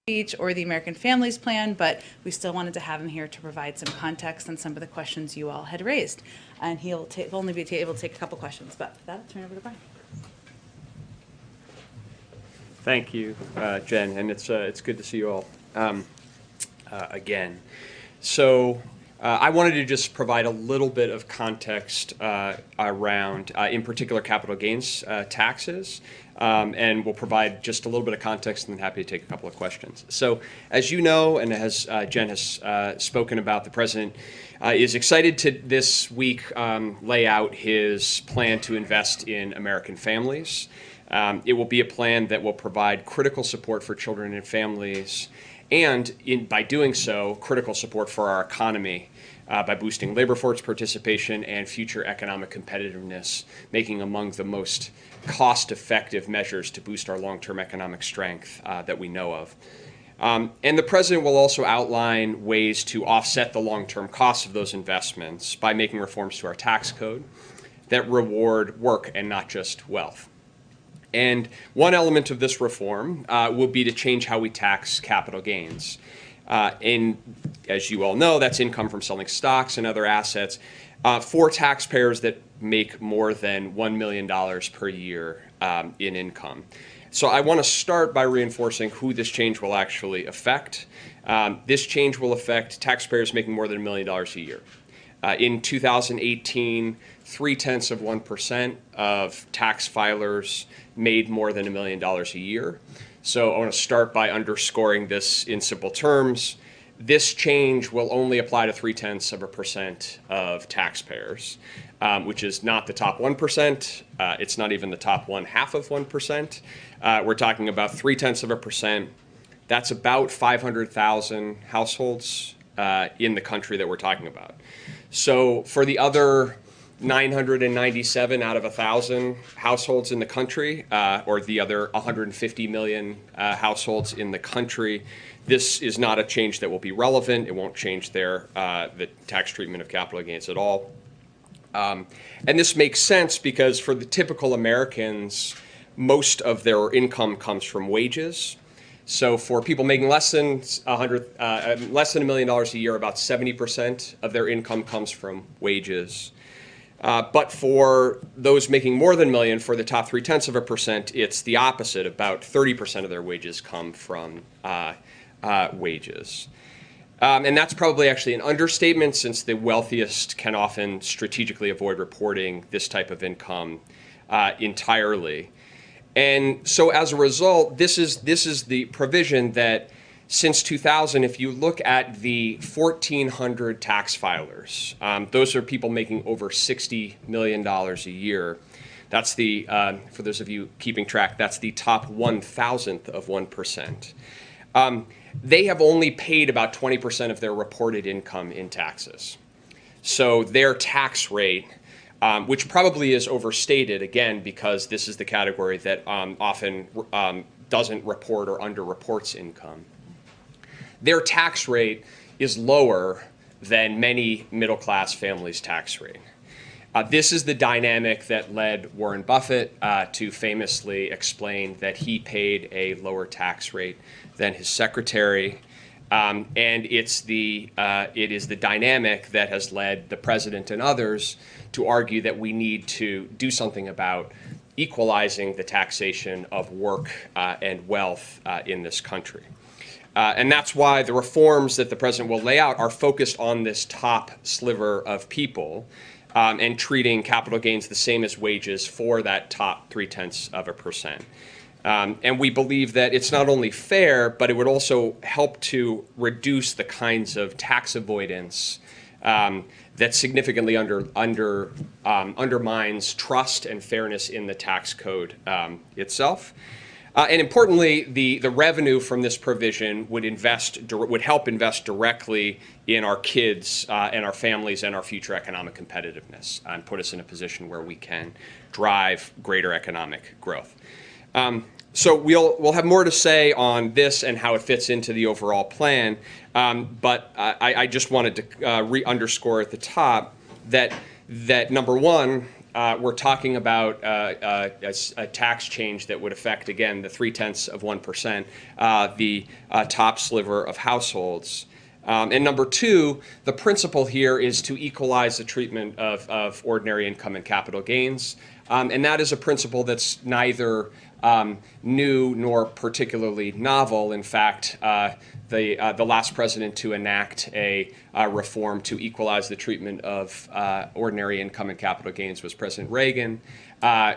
speech or the American Families Plan, but we still wanted to have him here to provide some context on some of the questions you all had raised. And he'll only be able to take a couple questions, but with that, I'll turn it over to Brian. Thank you, Jen, and it's good to see you all again. So I wanted to just provide a little bit of context around, in particular, capital gains taxes, and we'll provide just a little bit of context, and I'm happy to take a couple of questions. So as you know, and as Jen has spoken about, the President is excited to this week lay out his plan to invest in American families. It will be a plan that will provide critical support for children and families, and by doing so, critical support for our economy by boosting labor force participation and future economic competitiveness, making among the most cost-effective measures to boost our long-term economic strength that we know of. And the President will also outline ways to offset the long-term costs of those investments by making reforms to our tax code that reward work and not just wealth. And one element of this reform will be to change how we tax capital gains. As you all know, that's income from selling stocks and other assets for taxpayers that make more than $1 million per year in income. So I want to start by reinforcing who this change will actually affect. This change will affect taxpayers making more than $1 million a year. In 2018, 0.3% of tax filers made more than $1 million a year. So I want to start by underscoring this in simple terms. This change will only apply to 0.3% of taxpayers, which is not the top 1%. It's not even the top 0.5%. We're talking about 0.3%. That's about 500,000 households in the country that we're talking about. So for the other 997 out of 1,000 households in the country, or the other 150 million households in the country, this is not a change that will be relevant. It won't change the tax treatment of capital gains at all. And this makes sense because for the typical Americans, most of their income comes from wages. So for people making less than $1 million a year, about 70% of their income comes from wages. But for those making more than $1 million, for the top 0.3%, it's the opposite. About 30% of their wages come from wages. And that's probably actually an understatement, since the wealthiest can often strategically avoid reporting this type of income entirely. And so as a result, this is the provision that since 2000, if you look at the 1,400 tax filers, those are people making over $60 million a year. That's the, for those of you keeping track, that's the top 1,000th of 1%. They have only paid about 20% of their reported income in taxes. So their tax rate, which probably is overstated, again, because this is the category that often doesn't report or underreports income. Their tax rate is lower than many middle-class families' tax rate. This is the dynamic that led Warren Buffett to famously explain that he paid a lower tax rate than his secretary. And it is the dynamic that has led the President and others to argue that we need to do something about equalizing the taxation of work and wealth in this country. And that's why the reforms that the President will lay out are focused on this top sliver of people and treating capital gains the same as wages for that top 0.3%. And we believe that it's not only fair, but it would also help to reduce the kinds of tax avoidance that significantly undermines trust and fairness in the tax code itself. And importantly, the revenue from this provision would help invest directly in our kids and our families and our future economic competitiveness, and put us in a position where we can drive greater economic growth. So we'll have more to say on this and how it fits into the overall plan, but I just wanted to underscore at the top that number one, we're talking about a tax change that would affect, again, the 0.3%, the top sliver of households. And number two, the principle here is to equalize the treatment of ordinary income and capital gains. And that is a principle that's neither new nor particularly novel. In fact, the last president to enact a reform to equalize the treatment of ordinary income and capital gains was President Reagan,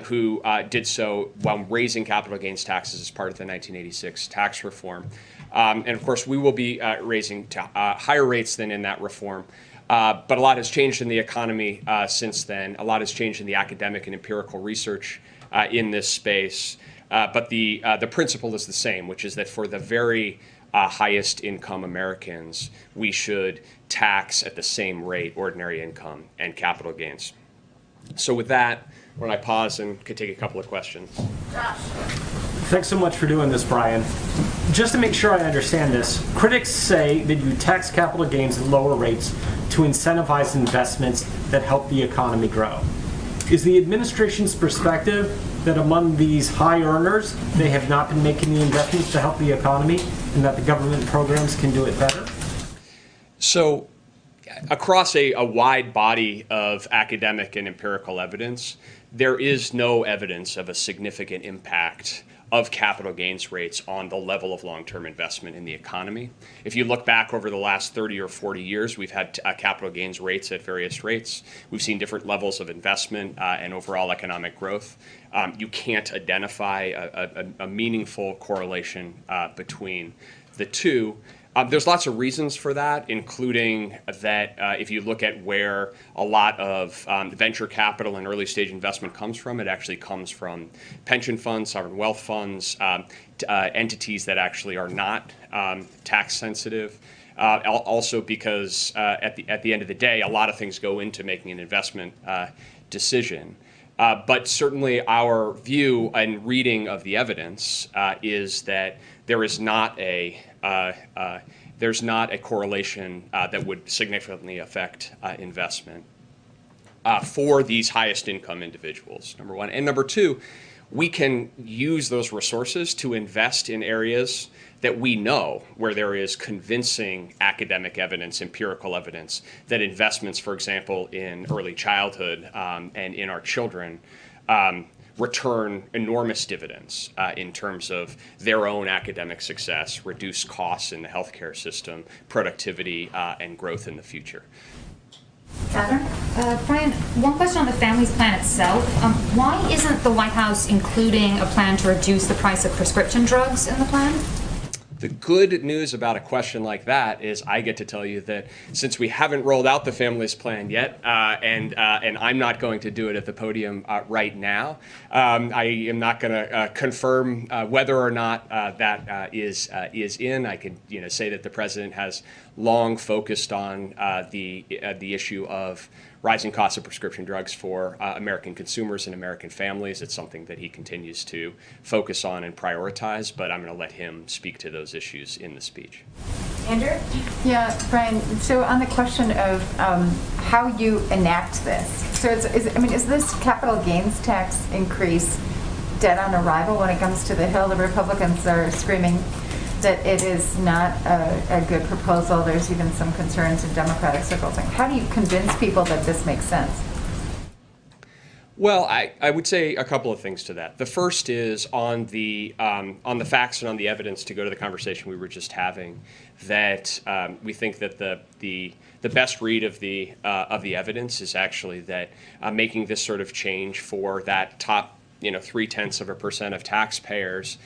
who did so while raising capital gains taxes as part of the 1986 tax reform. And of course, we will be raising to higher rates than in that reform. But a lot has changed in the economy since then. A lot has changed in the academic and empirical research in this space. But the principle is the same, which is that for the very highest income Americans, we should tax at the same rate ordinary income and capital gains. So with that, when I pause and could take a couple of questions. Thanks so much for doing this, Brian. Just to make sure I understand this, critics say that you tax capital gains at lower rates to incentivize investments that help the economy grow. Is the administration's perspective that among these high earners, they have not been making the investments to help the economy and that the government programs can do it better? So across a wide body of academic and empirical evidence, there is no evidence of a significant impact of capital gains rates on the level of long-term investment in the economy. If you look back over the last 30 or 40 years, we've had capital gains rates at various rates. We've seen different levels of investment and overall economic growth. You can't identify a meaningful correlation between the two. There's lots of reasons for that, including that if you look at where a lot of venture capital and early stage investment comes from, it actually comes from pension funds, sovereign wealth funds, entities that actually are not tax sensitive. Also because at the end of the day, a lot of things go into making an investment decision. But certainly our view and reading of the evidence is that there is not a correlation that would significantly affect investment for these highest income individuals, number one. And number two, we can use those resources to invest in areas that we know where there is convincing academic evidence, empirical evidence, that investments, for example, in early childhood and in our children return enormous dividends in terms of their own academic success, reduced costs in the healthcare system, productivity, and growth in the future. Catherine? Brian, one question on the Families Plan itself. Why isn't the White House including a plan to reduce the price of prescription drugs in the plan? The good news about a question like that is I get to tell you that since we haven't rolled out the Families Plan yet, and I'm not going to do it at the podium right now, I am not going to confirm whether or not that is in. I can say that the president has long focused on the issue of rising costs of prescription drugs for American consumers and American families. It's something that he continues to focus on and prioritize, but I'm going to let him speak to those issues in the speech. Andrew? Yeah, Brian, so on the question of how you enact this, so is this capital gains tax increase dead on arrival when it comes to the Hill? The Republicans are screaming that it is not a good proposal. There's even some concerns in Democratic circles. How do you convince people that this makes sense? Well, I would say a couple of things to that. The first is on the facts and on the evidence, to go to the conversation we were just having, that we think that the best read of the evidence is actually that making this sort of change for that top 0.3% of taxpayers,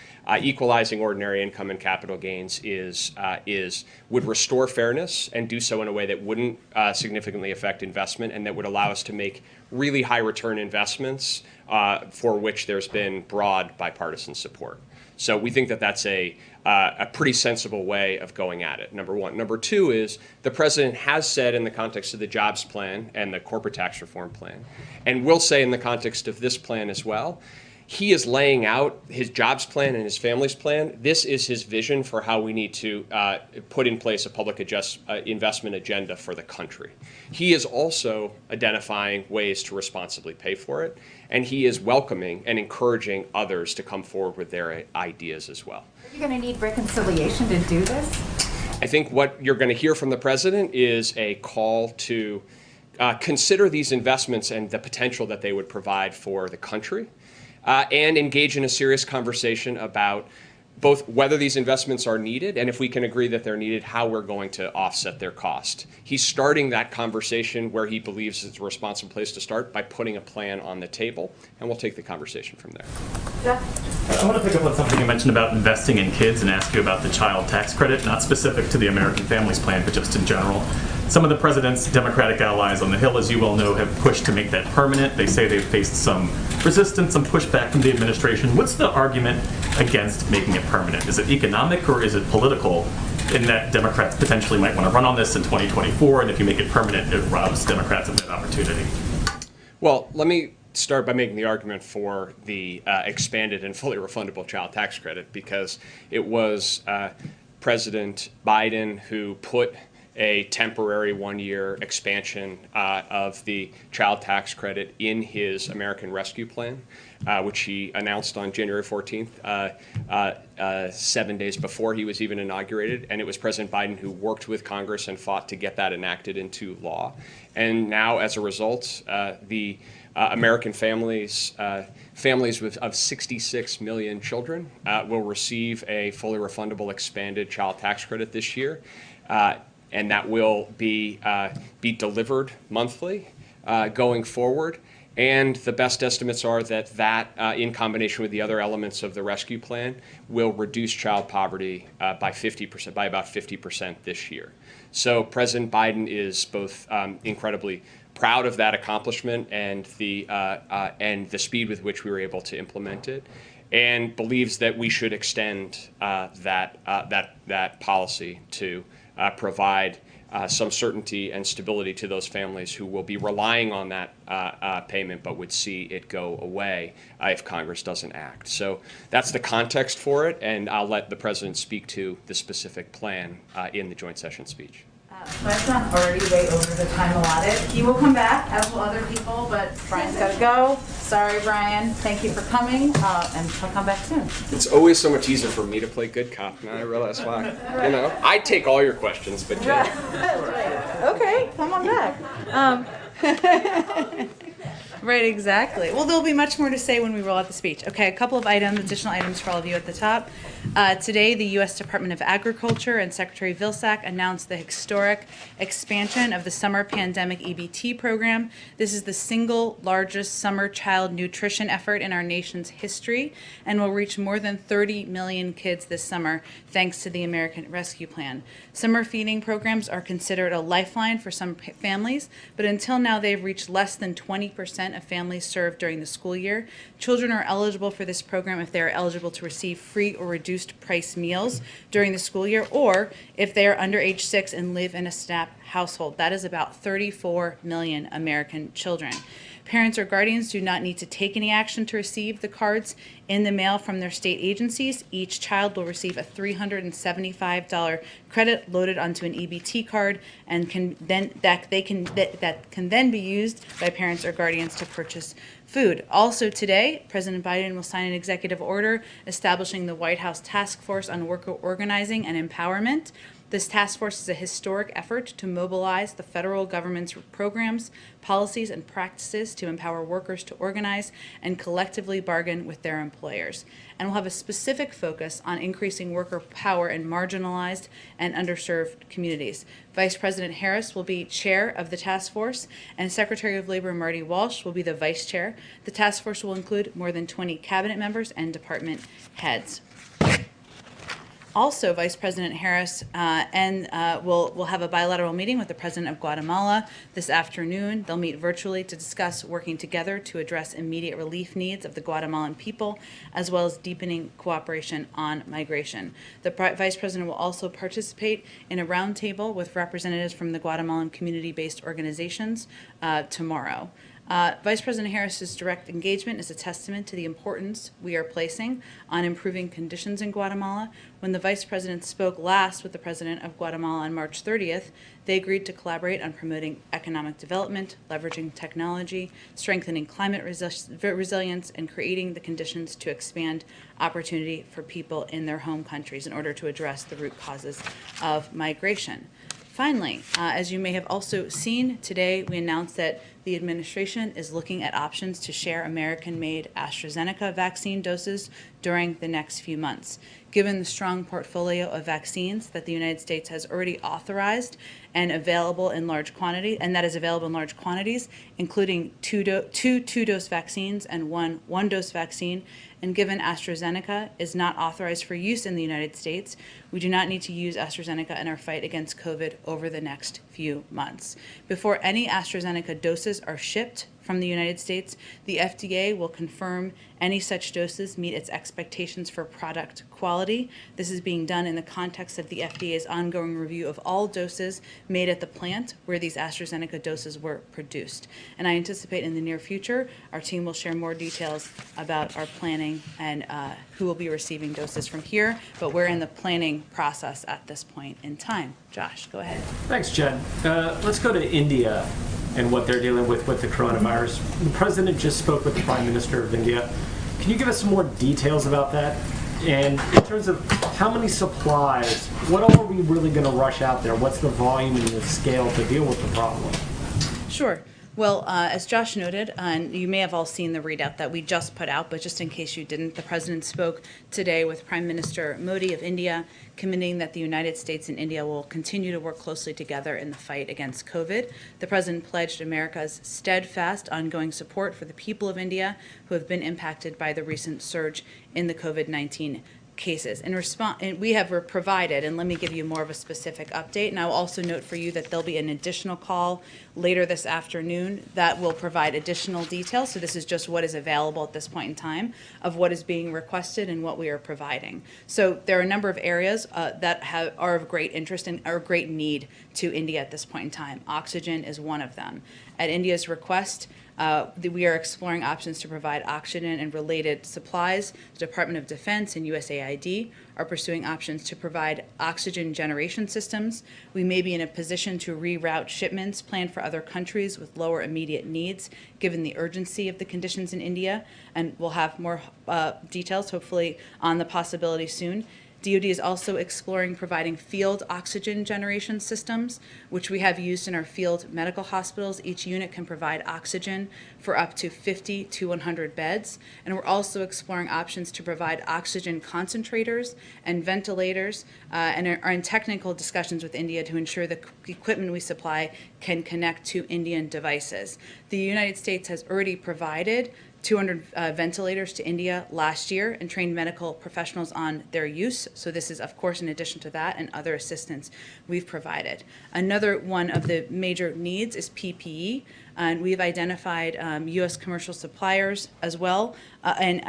equalizing ordinary income and capital gains would restore fairness and do so in a way that wouldn't significantly affect investment and that would allow us to make really high return investments for which there's been broad bipartisan support. So we think that that's a pretty sensible way of going at it, number one. Number two is the president has said in the context of the jobs plan and the corporate tax reform plan, and will say in the context of this plan as well, he is laying out his jobs plan and his family's plan. This is his vision for how we need to put in place a public investment agenda for the country. He is also identifying ways to responsibly pay for it, and he is welcoming and encouraging others to come forward with their ideas as well. Are you going to need reconciliation to do this? I think what you're going to hear from the president is a call to consider these investments and the potential that they would provide for the country, and engage in a serious conversation about both whether these investments are needed and if we can agree that they're needed, how we're going to offset their cost. He's starting that conversation where he believes it's a responsible place to start by putting a plan on the table, and we'll take the conversation from there. I want to pick up on something you mentioned about investing in kids and ask you about the child tax credit, not specific to the American Families Plan, but just in general. Some of the president's Democratic allies on the Hill, as you well know, have pushed to make that permanent. They say they've faced some resistance, some pushback from the administration. What's the argument against making it permanent? Is it economic or is it political, in that Democrats potentially might want to run on this in 2024, and if you make it permanent, it robs Democrats of that opportunity? Well, let me start by making the argument for the expanded and fully refundable child tax credit, because it was President Biden who put a temporary one-year expansion of the child tax credit in his American Rescue Plan, which he announced on January 14th, 7 days before he was even inaugurated. And it was President Biden who worked with Congress and fought to get that enacted into law. And now, as a result, the American families of 66 million children will receive a fully refundable expanded child tax credit this year. And that will be delivered monthly going forward. And the best estimates are that in combination with the other elements of the rescue plan, will reduce child poverty by 50%, by about 50% this year. So President Biden is both incredibly proud of that accomplishment and the speed with which we were able to implement it, and believes that we should extend that policy to provide some certainty and stability to those families who will be relying on that payment but would see it go away if Congress doesn't act. So that's the context for it, and I'll let the president speak to the specific plan in the joint session speech. Let's not already way over the time allotted. He will come back, as will other people, but Brian's got to go. Sorry, Brian. Thank you for coming, and he'll come back soon. It's always so much easier for me to play good cop. Now I realize why. You know, I take all your questions, but Jen. Okay, come on back. Right, exactly. Well, there'll be much more to say when we roll out the speech. Okay, a couple of additional items for all of you at the top. Today, the U.S. Department of Agriculture and Secretary Vilsack announced the historic expansion of the summer pandemic EBT program. This is the single largest summer child nutrition effort in our nation's history and will reach more than 30 million kids this summer, thanks to the American Rescue Plan. Summer feeding programs are considered a lifeline for some families, but until now, they've reached less than 20% of families served during the school year. Children are eligible for this program if they are eligible to receive free or reduced price meals during the school year, or if they are under age 6 and live in a SNAP household. That is about 34 million American children. Parents or guardians do not need to take any action to receive the cards in the mail from their state agencies. Each child will receive a $375 credit loaded onto an EBT card, and that can then be used by parents or guardians to purchase food. Also today, President Biden will sign an executive order establishing the White House Task Force on Worker Organizing and Empowerment. This task force is a historic effort to mobilize the federal government's programs, policies, and practices to empower workers to organize and collectively bargain with their employers. And will have a specific focus on increasing worker power in marginalized and underserved communities. Vice President Harris will be chair of the task force, and Secretary of Labor Marty Walsh will be the vice chair. The task force will include more than 20 cabinet members and department heads. Also, Vice President Harris will have a bilateral meeting with the President of Guatemala this afternoon. They'll meet virtually to discuss working together to address immediate relief needs of the Guatemalan people, as well as deepening cooperation on migration. The Vice President will also participate in a roundtable with representatives from the Guatemalan community-based organizations tomorrow. Vice President Harris's direct engagement is a testament to the importance we are placing on improving conditions in Guatemala. When the Vice President spoke last with the President of Guatemala on March 30th, they agreed to collaborate on promoting economic development, leveraging technology, strengthening climate resilience, and creating the conditions to expand opportunity for people in their home countries in order to address the root causes of migration. Finally, as you may have also seen today, we announced that the administration is looking at options to share American-made AstraZeneca vaccine doses during the next few months. Given the strong portfolio of vaccines that the United States has already authorized and available in large quantity, and that is available in large quantities, including two two-dose vaccines and one-dose vaccine, and given AstraZeneca is not authorized for use in the United States, we do not need to use AstraZeneca in our fight against COVID over the next few months. Before any AstraZeneca doses are shipped from the United States, the FDA will confirm any such doses meet its expectations for product quality. This is being done in the context of the FDA's ongoing review of all doses made at the plant where these AstraZeneca doses were produced. And I anticipate in the near future, our team will share more details about our planning and who will be receiving doses from here, but we're in the planning process at this point in time. Josh, go ahead. Thanks, Jen. Let's go to India and what they're dealing with the coronavirus. The president just spoke with the Prime Minister of India. Can you give us some more details about that? And in terms of how many supplies, what all are we really going to rush out there? What's the volume and the scale to deal with the problem? Sure. Well, as Josh noted, and you may have all seen the readout that we just put out, but just in case you didn't, the President spoke today with Prime Minister Modi of India, committing that the United States and India will continue to work closely together in the fight against COVID. The President pledged America's steadfast ongoing support for the people of India who have been impacted by the recent surge in the COVID-19 cases. In response, we have provided, and let me give you more of a specific update, and I will also note for you that there'll be an additional call later this afternoon that will provide additional details. So this is just what is available at this point in time of what is being requested and what we are providing. So there are a number of areas that are of great interest and are great need to India at this point in time. Oxygen is one of them. At India's request, we are exploring options to provide oxygen and related supplies. The Department of Defense and USAID are pursuing options to provide oxygen generation systems. We may be in a position to reroute shipments planned for other countries with lower immediate needs, given the urgency of the conditions in India, and we'll have more details, hopefully, on the possibility soon. DoD is also exploring providing field oxygen generation systems, which we have used in our field medical hospitals. Each unit can provide oxygen for up to 50 to 100 beds. And we're also exploring options to provide oxygen concentrators and ventilators and are in technical discussions with India to ensure the equipment we supply can connect to Indian devices. The United States has already provided 200 ventilators to India last year and trained medical professionals on their use. So this is, of course, in addition to that and other assistance we've provided. Another one of the major needs is PPE. And we've identified U.S. commercial suppliers as well, and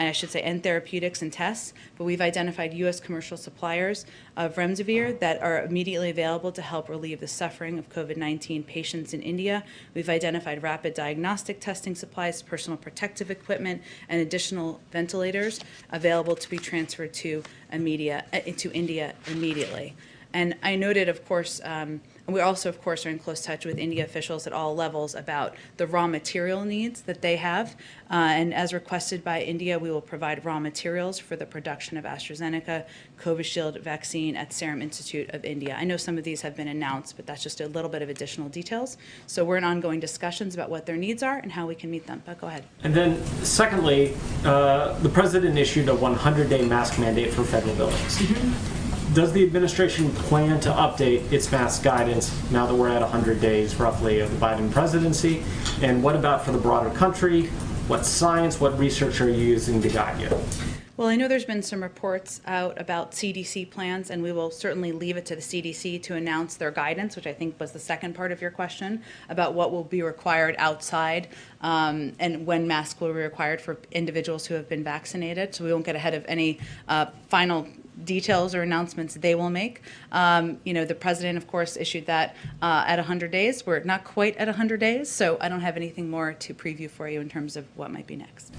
therapeutics and tests, but we've identified U.S. commercial suppliers of remdesivir that are immediately available to help relieve the suffering of COVID-19 patients in India. We've identified rapid diagnostic testing supplies, personal protective equipment, and additional ventilators available to be transferred to India immediately. And I noted, of course, and we also, of course, are in close touch with India officials at all levels about the raw material needs that they have. And as requested by India, we will provide raw materials for the production of AstraZeneca Covishield vaccine at Serum Institute of India. I know some of these have been announced, but that's just a little bit of additional details. So we're in ongoing discussions about what their needs are and how we can meet them. But go ahead. And then, secondly, the president issued a 100-day mask mandate for federal buildings. Mm-hmm. Does the administration plan to update its mask guidance now that we're at 100 days roughly of the Biden presidency? And what about for the broader country? What science, what research are you using to guide you? Well, I know there's been some reports out about CDC plans, and we will certainly leave it to the CDC to announce their guidance, which I think was the second part of your question, about what will be required outside and when masks will be required for individuals who have been vaccinated. So we won't get ahead of any final details or announcements they will make. The president, of course, issued that at 100 days. We're not quite at 100 days, so I don't have anything more to preview for you in terms of what might be next.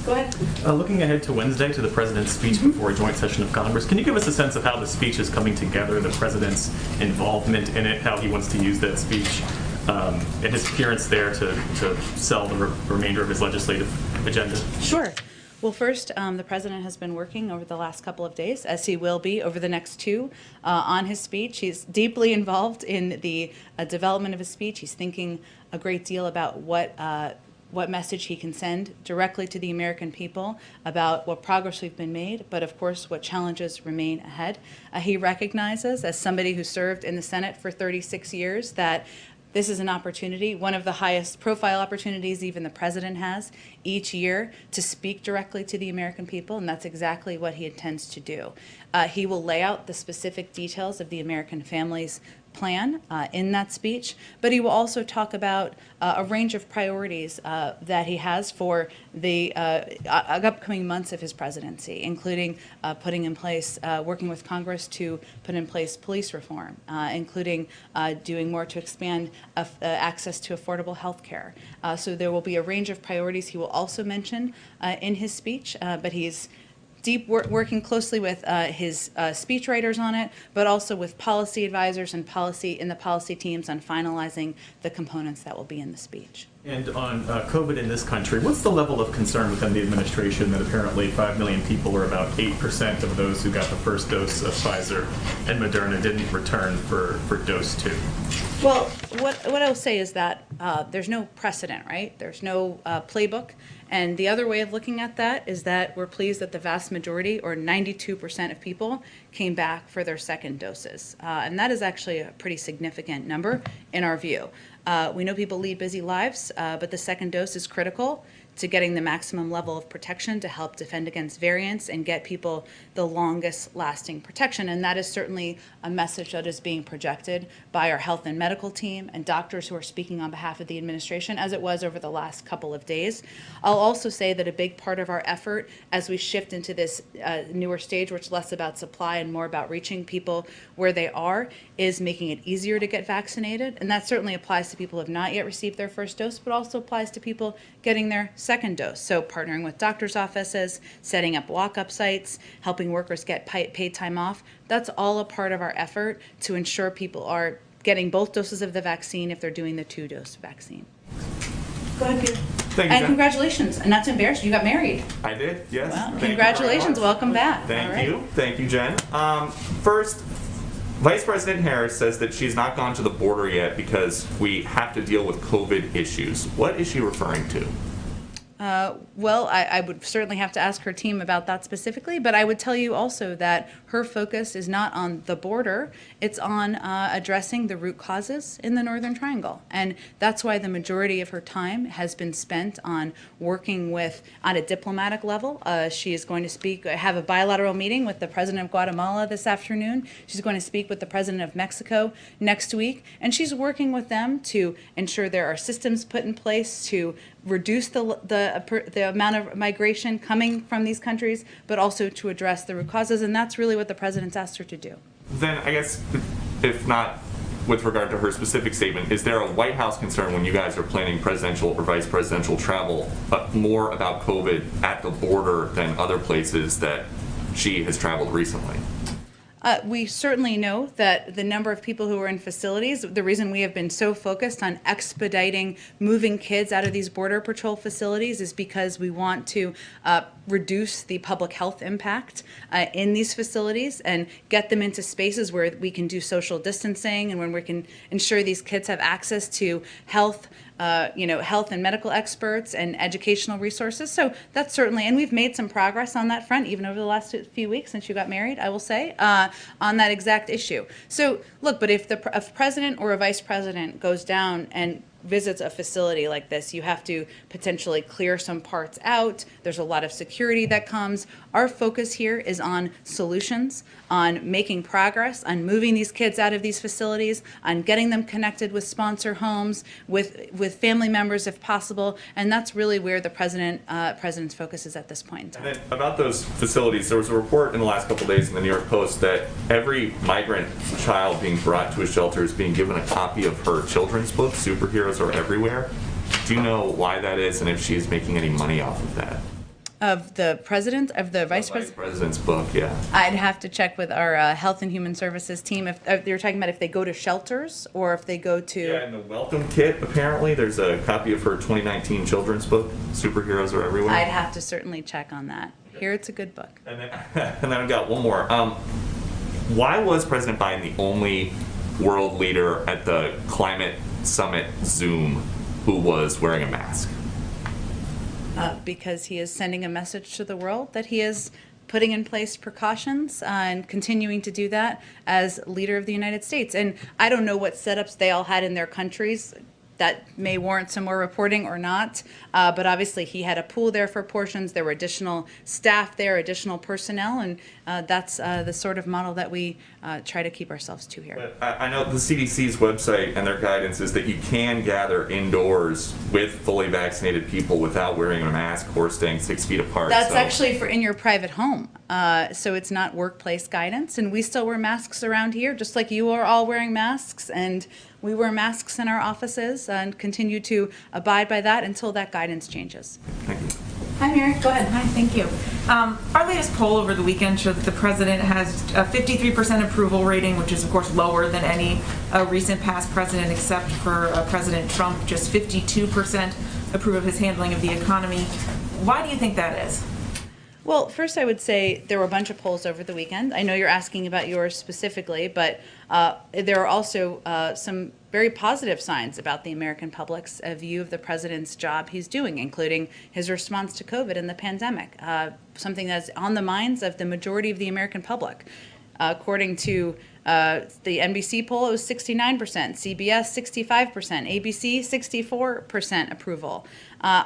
Go ahead. Looking ahead to Wednesday, to the president's speech before a joint session of Congress, can you give us a sense of how the speech is coming together, the president's involvement in it, how he wants to use that speech, and his appearance there to sell the remainder of his legislative agenda? Sure. Well, first, the president has been working over the last couple of days, as he will be over the next two, on his speech. He's deeply involved in the development of his speech. He's thinking a great deal about what message he can send directly to the American people about what progress we've been made, but of course what challenges remain ahead. He recognizes, as somebody who served in the Senate for 36 years, that this is an opportunity, one of the highest profile opportunities even the president has each year, to speak directly to the American people, and that's exactly what he intends to do. He will lay out the specific details of the American Families Plan in that speech, but he will also talk about a range of priorities that he has for the upcoming months of his presidency, including putting in place, working with Congress to put in place police reform, including doing more to expand access to affordable health care. So there will be a range of priorities he will also mention in his speech, but he's working closely with his speechwriters on it, but also with policy advisors and the policy teams on finalizing the components that will be in the speech. And on COVID in this country, what's the level of concern within the administration that apparently 5 million people, or about 8% of those who got the first dose of Pfizer and Moderna, didn't return for dose 2? Well, what I'll say is that there's no precedent, right? There's no playbook. And the other way of looking at that is that we're pleased that the vast majority, or 92% of people, came back for their second doses. And that is actually a pretty significant number in our view. We know people lead busy lives, but the second dose is critical to getting the maximum level of protection to help defend against variants and get people the longest lasting protection. And that is certainly a message that is being projected by our health and medical team and doctors who are speaking on behalf of the administration, as it was over the last couple of days. I'll also say that a big part of our effort as we shift into this newer stage, which is less about supply and more about reaching people where they are, is making it easier to get vaccinated. And that certainly applies to people who have not yet received their first dose, but also applies to people getting their second dose. So partnering with doctors' offices, setting up walk-up sites, helping workers get paid time off. That's all a part of our effort to ensure people are getting both doses of the vaccine if they're doing the 2-dose vaccine. Go ahead, Peter. Thank you, and Jen. congratulations. And not to embarrass you, got married. I did, yes. Well, Thank you congratulations. very much. Welcome back. Thank you. Thank you, Jen. First, Vice President Harris says that she's not gone to the border yet because we have to deal with COVID issues. What is she referring to? Well, I would certainly have to ask her team about that specifically, but I would tell you also that her focus is not on the border, it's on addressing the root causes in the Northern Triangle. And that's why the majority of her time has been spent on working with, on a diplomatic level. She is going to have a bilateral meeting with the President of Guatemala this afternoon. She's going to speak with the President of Mexico next week, and she's working with them to ensure there are systems put in place to reduce the amount of migration coming from these countries, but also to address the root causes, and that's really what the president's asked her to do. Then I guess, if not with regard to her specific statement, is there a White House concern when you guys are planning presidential or vice presidential travel, but more about COVID at the border than other places that she has traveled recently? We certainly know that the number of people who are in facilities, the reason we have been so focused on expediting moving kids out of these Border Patrol facilities is because we want to reduce the public health impact in these facilities and get them into spaces where we can do social distancing and when we can ensure these kids have access to health and medical experts and educational resources. So that's certainly, and we've made some progress on that front, even over the last few weeks since you got married, I will say, on that exact issue. So look, but if a president or a vice president goes down and visits a facility like this, you have to potentially clear some parts out. There's a lot of security that comes. Our focus here is on solutions, on making progress, on moving these kids out of these facilities, on getting them connected with sponsor homes, with family members if possible, and that's really where the president's focus is at this point in time. And then about those facilities, there was a report in the last couple of days in the New York Post that every migrant child being brought to a shelter is being given a copy of her children's book, Superheroes Are Everywhere. Do you know why that is, and if she is making any money off of that? Of the president, of the vice president? President's book, yeah. I'd have to check with our Health and Human Services team if you're talking about if they go to shelters or if they go to... Yeah, in the welcome kit, apparently, there's a copy of her 2019 children's book, Superheroes Are Everywhere. I'd have to certainly check on that. Here, it's a good book. And then I've got one more. Why was President Biden the only world leader at the Climate Summit Zoom who was wearing a mask? Because he is sending a message to the world that he is putting in place precautions and continuing to do that as leader of the United States. And I don't know what setups they all had in their countries. That may warrant some more reporting or not, but obviously he had a pool there for portions. There were additional staff there, additional personnel, and that's the sort of model that we try to keep ourselves to here. But I know the CDC's website and their guidance is that you can gather indoors with fully vaccinated people without wearing a mask or staying 6 feet apart. That's actually for in your private home, so it's not workplace guidance, and we still wear masks around here, just like you are all wearing masks, and we wear masks in our offices and continue to abide by that until that guidance changes. Thank you. Hi, Mary. Go ahead. Hi, thank you. Our latest poll over the weekend showed that the president has a 53% approval rating, which is, of course, lower than any recent past president, except for President Trump. Just 52% approve of his handling of the economy. Why do you think that is? Well, first I would say there were a bunch of polls over the weekend. I know you're asking about yours specifically, but there are also some very positive signs about the American public's view of the president's job he's doing, including his response to COVID and the pandemic, something that's on the minds of the majority of the American public. According to the NBC poll, it was 69%, CBS 65%, ABC 64% approval. I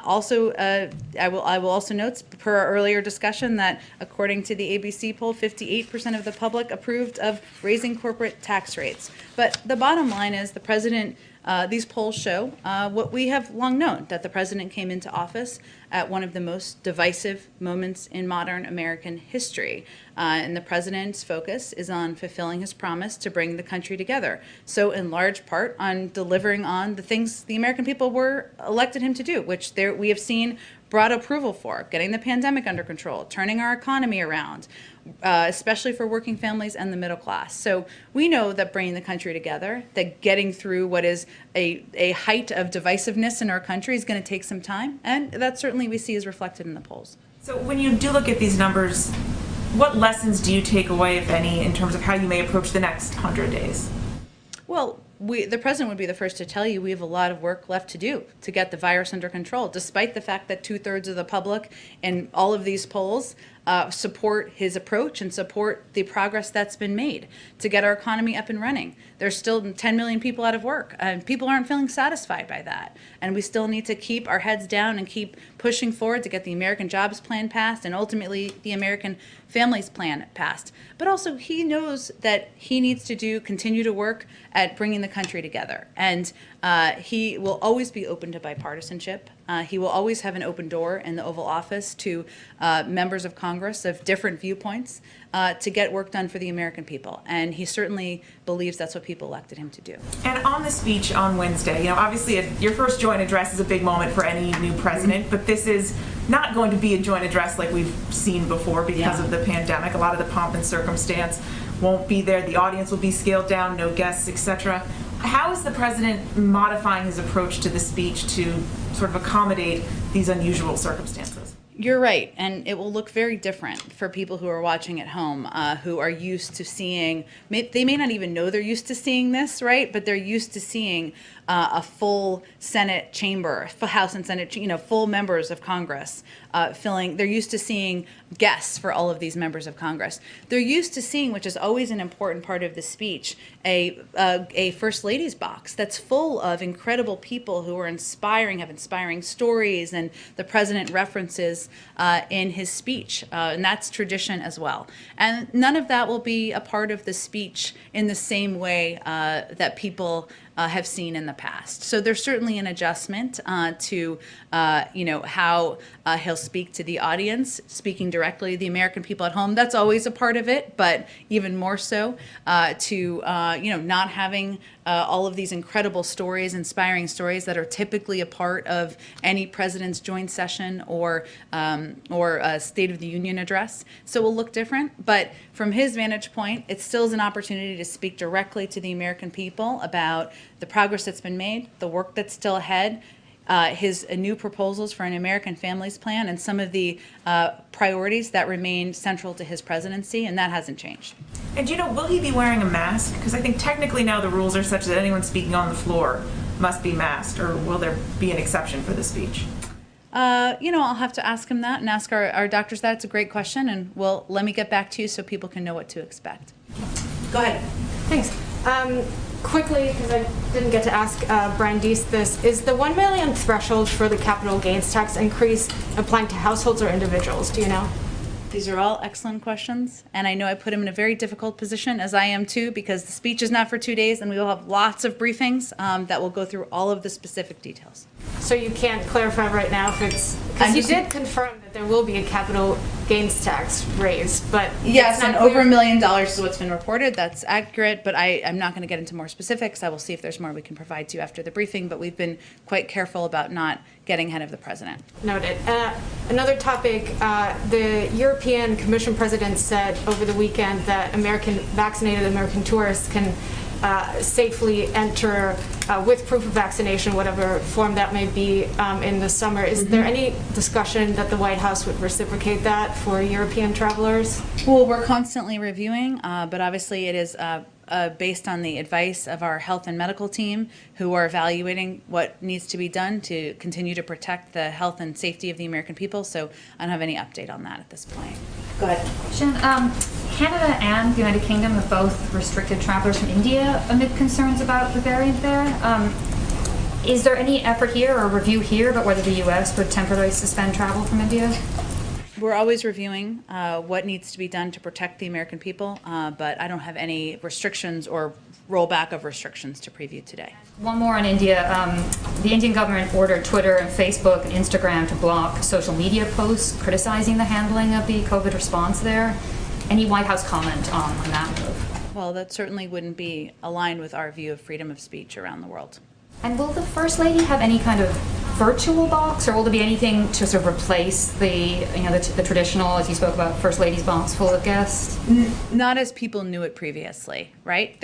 will also note, per our earlier discussion, that according to the ABC poll, 58% of the public approved of raising corporate tax rates. But the bottom line is the president, these polls show what we have long known, that the president came into office at one of the most divisive moments in modern American history. And the president's focus is on fulfilling his promise to bring the country together. So in large part on delivering on the things the American people were elected him to do, which we have seen broad approval for, getting the pandemic under control, turning our economy around, especially for working families and the middle class. So we know that bringing the country together, that getting through what is a height of divisiveness in our country is going to take some time, and that certainly we see is reflected in the polls. So when you do look at these numbers, what lessons do you take away, if any, in terms of how you may approach the next 100 days? Well, the president would be the first to tell you we have a lot of work left to do to get the virus under control, despite the fact that 2/3 of the public in all of these polls support his approach and support the progress that's been made to get our economy up and running. There's still 10 million people out of work, and people aren't feeling satisfied by that. And we still need to keep our heads down and keep pushing forward to get the American Jobs Plan passed and ultimately the American Families Plan passed. But also he knows that he needs to continue to work at bringing the country together. And he will always be open to bipartisanship. He will always have an open door in the Oval Office to members of Congress of different viewpoints to get work done for the American people. And he certainly believes that's what people elected him to do. And on the speech on Wednesday, obviously your first joint address is a big moment for any new president, but this is not going to be a joint address like we've seen before because of the pandemic. A lot of the pomp and circumstance won't be there. The audience will be scaled down, no guests, etc. How is the president modifying his approach to the speech to sort of accommodate these unusual circumstances? You're right, and it will look very different for people who are watching at home, who are used to seeing, they may not even know they're used to seeing this, right? But they're used to seeing a full Senate chamber, full House and Senate, full members of Congress filling. They're used to seeing guests for all of these members of Congress. They're used to seeing, which is always an important part of the speech, a First Lady's box that's full of incredible people who are inspiring, have inspiring stories, and the president references in his speech, and that's tradition as well. And none of that will be a part of the speech in the same way that people have seen in the past. So there's certainly an adjustment to how he'll speak to the audience, speaking directly to the American people at home. That's always a part of it, but even more so to not having all of these incredible stories, inspiring stories that are typically a part of any president's joint session or a State of the Union address. So it will look different, but from his vantage point, it still is an opportunity to speak directly to the American people about the progress that's been made, the work that's still ahead, his new proposals for an American Families Plan, and some of the priorities that remain central to his presidency, and that hasn't changed. And will he be wearing a mask? Because I think technically now the rules are such that anyone speaking on the floor must be masked, or will there be an exception for the speech? I'll have to ask him that and ask our doctors that. It's a great question, and let me get back to you so people can know what to expect. Go ahead. Thanks. Quickly, because I didn't get to ask Brian Deese this, is the 1 million threshold for the capital gains tax increase applying to households or individuals? Do you know? These are all excellent questions, and I know I put him in a very difficult position, as I am too, because the speech is not for 2 days, and we will have lots of briefings that will go through all of the specific details. So you can't clarify right now if it's, because you did confirm that there will be a capital gains tax raised, but yes, and over $1 million is what's been reported. That's accurate, but I'm not going to get into more specifics. I will see if there's more we can provide to you after the briefing, but we've been quite careful about not getting ahead of the president. Noted. Another topic, the European Commission president said over the weekend that vaccinated American tourists can safely enter with proof of vaccination, whatever form that may be, in the summer. Is there any discussion that the White House would reciprocate that for European travelers? Well, we're constantly reviewing, but obviously it is based on the advice of our health and medical team, who are evaluating what needs to be done to continue to protect the health and safety of the American people. So I don't have any update on that at this point. Go ahead. Jen, Canada and the United Kingdom have both restricted travelers from India amid concerns about the variant there. Is there any effort here or review here about whether the U.S. would temporarily suspend travel from India? We're always reviewing what needs to be done to protect the American people, but I don't have any restrictions or rollback of restrictions to preview today. One more on India. The Indian government ordered Twitter and Facebook and Instagram to block social media posts criticizing the handling of the COVID response there. Any White House comment on that move? Well, that certainly wouldn't be aligned with our view of freedom of speech around the world. And will the First Lady have any kind of virtual box, or will there be anything to sort of replace the traditional, as you spoke about, First Lady's box full of guests? Not as people knew it previously, right?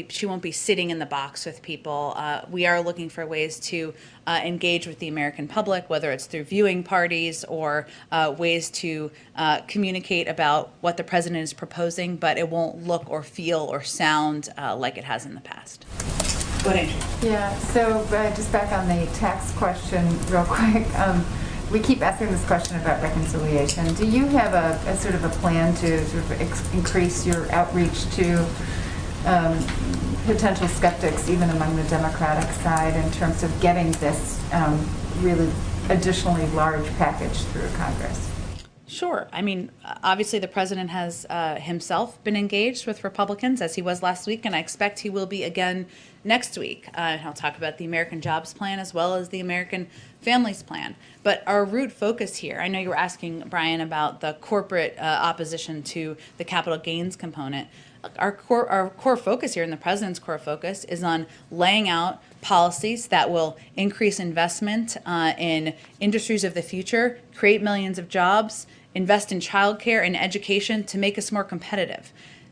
She won't be sitting in the box with people. We are looking for ways to engage with the American public, whether it's through viewing parties or ways to communicate about what the president is proposing, but it won't look or feel or sound like it has in the past. Go ahead, Andrew. Yeah, so just back on the tax question real quick. We keep asking this question about reconciliation. Do you have a sort of a plan to sort of increase your outreach to potential skeptics, even among the Democratic side, in terms of getting this really additionally large package through Congress? Sure. I mean, obviously the president has himself been engaged with Republicans, as he was last week, and I expect he will be again next week. And I'll talk about the American Jobs Plan as well as the American Families Plan. But our root focus here, I know you were asking, Brian, about the corporate opposition to the capital gains component. Our core focus here, and the president's core focus, is on laying out policies that will increase investment in industries of the future, create millions of jobs, invest in childcare and education to make us more competitive.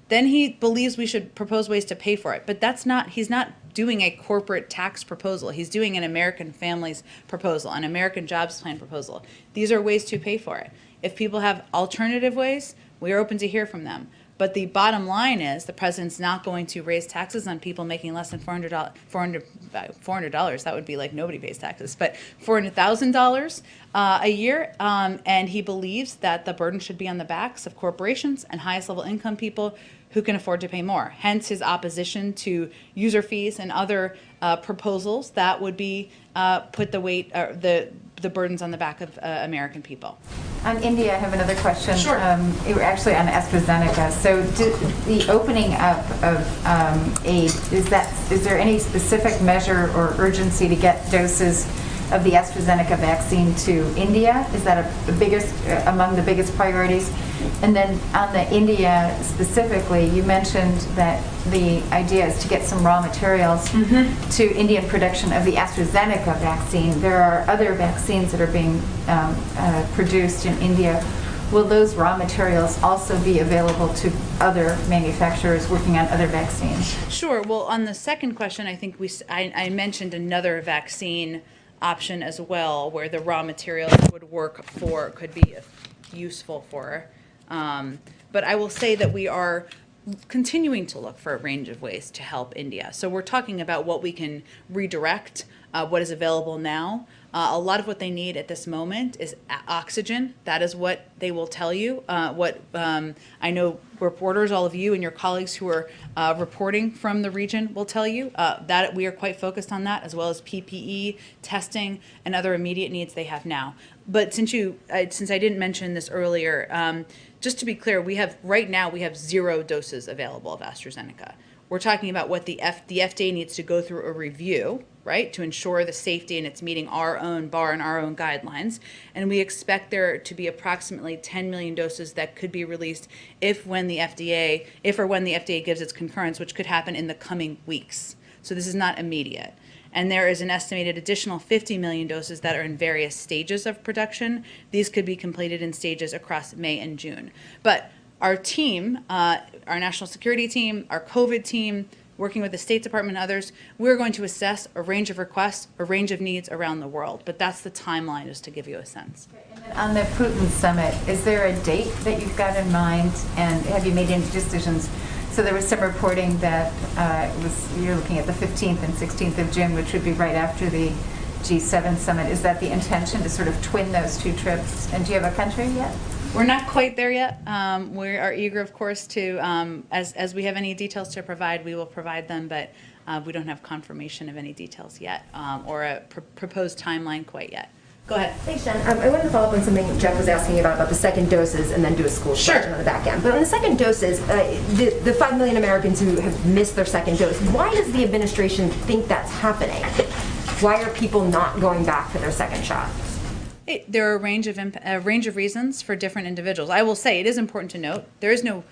Then he believes we should propose ways to pay for it, but he's not doing a corporate tax proposal. He's doing an American Families proposal, an American Jobs Plan proposal. These are ways to pay for it. If people have alternative ways, we are open to hear from them. But the bottom line is the president's not going to raise taxes on people making less than $400. That would be like nobody pays taxes, but $400,000 a year. And he believes that the burden should be on the backs of corporations and highest level income people who can afford to pay more. Hence his opposition to user fees and other proposals that would be put the weight, the burdens on the back of American people. On India, I have another question. Sure. Actually on AstraZeneca. So the opening up of aid, is there any specific measure or urgency to get doses of the AstraZeneca vaccine to India? Is that among the biggest priorities? And then on the India specifically, you mentioned that the idea is to get some raw materials to Indian production of the AstraZeneca vaccine. There are other vaccines that are being produced in India. Will those raw materials also be available to other manufacturers working on other vaccines? Sure. Well, on the second question, I think I mentioned another vaccine option as well, where the raw materials could be useful for. But I will say that we are continuing to look for a range of ways to help India. So we're talking about what we can redirect, what is available now. A lot of what they need at this moment is oxygen. That is what they will tell you. I know reporters, all of you and your colleagues who are reporting from the region will tell you that we are quite focused on that, as well as PPE, testing, and other immediate needs they have now. But since I didn't mention this earlier, just to be clear, right now we have 0 doses available of AstraZeneca. We're talking about what the FDA needs to go through a review, right, to ensure the safety and it's meeting our own bar and our own guidelines. And we expect there to be approximately 10 million doses that could be released if or when the FDA gives its concurrence, which could happen in the coming weeks. So this is not immediate. And there is an estimated additional 50 million doses that are in various stages of production. These could be completed in stages across May and June. But our team, our national security team, our COVID team, working with the State Department and others, we're going to assess a range of requests, a range of needs around the world. But that's the timeline, just to give you a sense. On the Putin Summit, is there a date that you've got in mind, and have you made any decisions? So there was some reporting that you're looking at the 15th and 16th of June, which would be right after the G7 summit. Is that the intention, to sort of twin those two trips? And do you have a country yet? We're not quite there yet. We are eager, of course, to, as we have any details to provide, we will provide them, but we don't have confirmation of any details yet, or a proposed timeline quite yet. Go ahead. Thanks, Jen. I wanted to follow up on something Jeff was asking about the second doses and then do a school question on the back end. But on the second doses, the 5 million Americans who have missed their second dose, why does the administration think that's happening? Why are people not going back for their second shot? There are a range of reasons for different individuals. I will say it is important to note there is no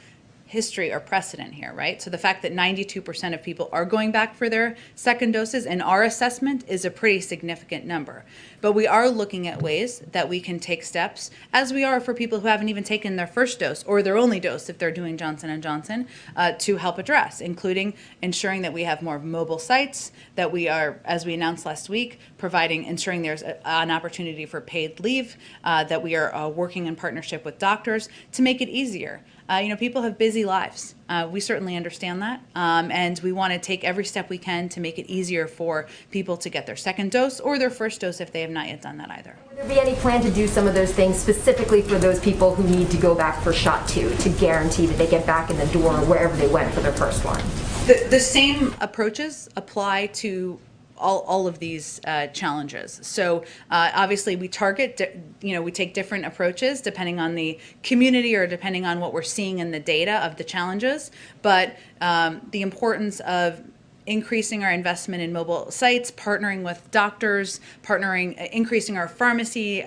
history or precedent here, right? So the fact that 92% of people are going back for their second doses in our assessment is a pretty significant number. But we are looking at ways that we can take steps, as we are for people who haven't even taken their first dose or their only dose if they're doing Johnson & Johnson, to help address, including ensuring that we have more mobile sites, that we are, as we announced last week, ensuring there's an opportunity for paid leave, that we are working in partnership with doctors to make it easier. People have busy lives. We certainly understand that, and we want to take every step we can to make it easier for people to get their second dose or their first dose if they have not yet done that either. Would there be any plan to do some of those things specifically for those people who need to go back for shot 2 to guarantee that they get back in the door wherever they went for their first one? The same approaches apply to all of these challenges. So obviously we target, we take different approaches depending on the community or depending on what we're seeing in the data of the challenges. But the importance of increasing our investment in mobile sites, partnering with doctors, increasing our pharmacy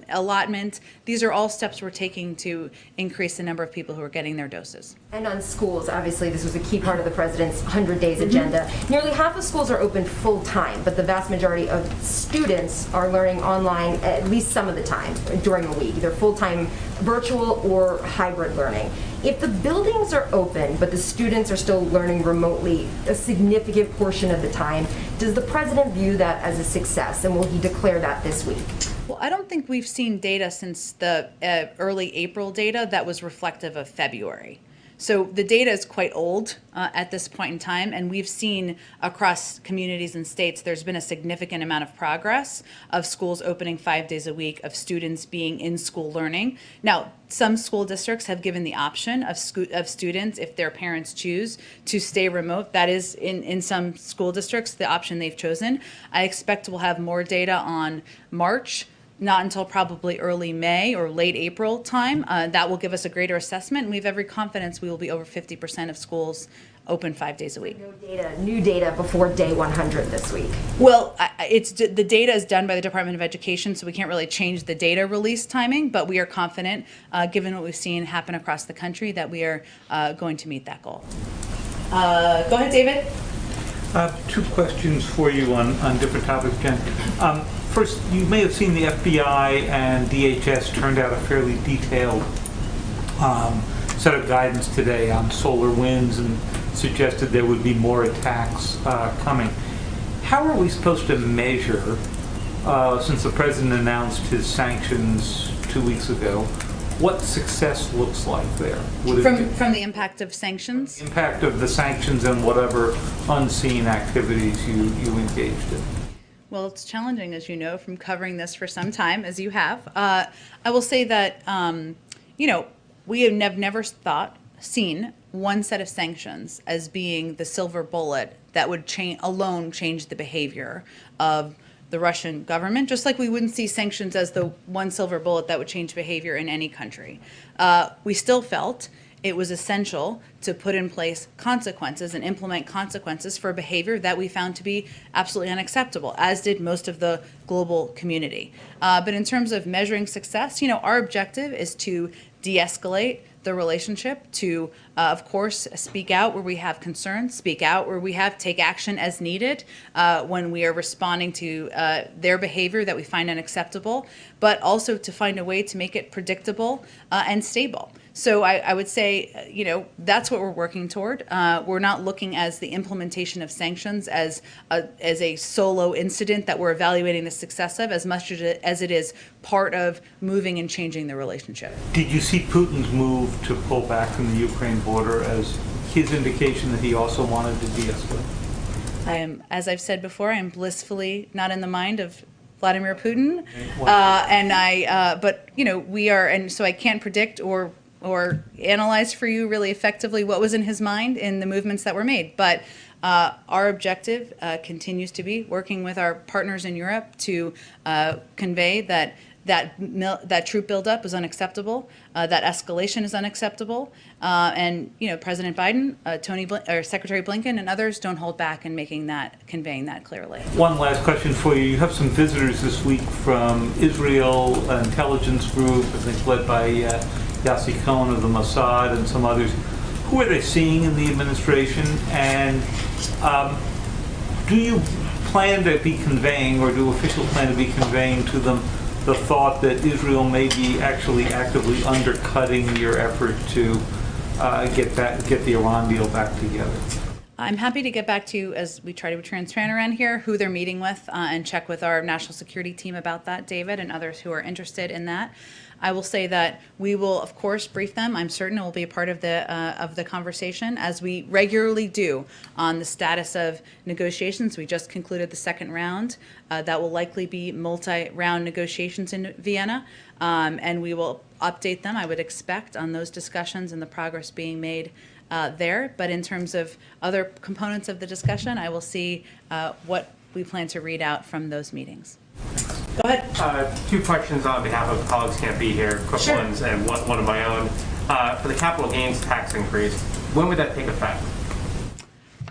allotment. These are all steps we're taking to increase the number of people who are getting their doses. And on schools, obviously this was a key part of the president's 100 days agenda. Nearly half of schools are open full time, but the vast majority of students are learning online at least some of the time during the week, either full time virtual or hybrid learning. If the buildings are open, but the students are still learning remotely a significant portion of the time, does the president view that as a success, and will he declare that this week? Well, I don't think we've seen data since the early April data that was reflective of February. So the data is quite old at this point in time, and we've seen across communities and states there's been a significant amount of progress of schools opening 5 days a week, of students being in school learning. Now, some school districts have given the option of students, if their parents choose, to stay remote. That is, in some school districts, the option they've chosen. I expect we'll have more data on March, not until probably early May or late April time. That will give us a greater assessment, and we have every confidence we will be over 50% of schools open 5 days a week. New data before day 100 this week. Well, the data is done by the Department of Education, so we can't really change the data release timing, but we are confident, given what we've seen happen across the country, that we are going to meet that goal. Go ahead, David. Two questions for you on different topics, Jen. First, you may have seen the FBI and DHS turned out a fairly detailed set of guidance today on solar winds and suggested there would be more attacks coming. How are we supposed to measure, since the president announced his sanctions 2 weeks ago, what success looks like there? From the impact of sanctions? Impact of the sanctions and whatever unseen activities you engaged in. Well, it's challenging, as you know, from covering this for some time, as you have. I will say that, we have never seen one set of sanctions as being the silver bullet that would alone change the behavior of the Russian government, just like we wouldn't see sanctions as the one silver bullet that would change behavior in any country. We still felt it was essential to put in place consequences and implement consequences for behavior that we found to be absolutely unacceptable, as did most of the global community. But in terms of measuring success, our objective is to de-escalate the relationship, to, of course, speak out where we have concerns, speak out where we take action as needed when we are responding to their behavior that we find unacceptable, but also to find a way to make it predictable and stable. So I would say, that's what we're working toward. We're not looking as the implementation of sanctions as a solo incident that we're evaluating the success of, as much as it is part of moving and changing the relationship. Did you see Putin's move to pull back from the Ukraine border as his indication that he also wanted to de-escalate? As I've said before, I'm blissfully not in the mind of Vladimir Putin, but we are, and so I can't predict or analyze for you really effectively what was in his mind in the movements that were made. But our objective continues to be working with our partners in Europe to convey that troop buildup is unacceptable, that escalation is unacceptable, and President Biden, Secretary Blinken, and others don't hold back in conveying that clearly. One last question for you. You have some visitors this week from Israel intelligence group, I think led by Yossi Cohen of the Mossad and some others. Who are they seeing in the administration, and do you plan to be conveying, or do officials plan to be conveying to them the thought that Israel may be actually actively undercutting your effort to get the Iran deal back together? I'm happy to get back to you, as we try to be transparent around here, who they're meeting with and check with our national security team about that, David, and others who are interested in that. I will say that we will, of course, brief them. I'm certain it will be a part of the conversation, as we regularly do, on the status of negotiations. We just concluded the second round. That will likely be multi-round negotiations in Vienna, and we will update them, I would expect, on those discussions and the progress being made there. But in terms of other components of the discussion, I will see what we plan to read out from those meetings. Go ahead. Two questions on behalf of colleagues who can't be here, quick ones, and one of my own. For the capital gains tax increase, when would that take effect?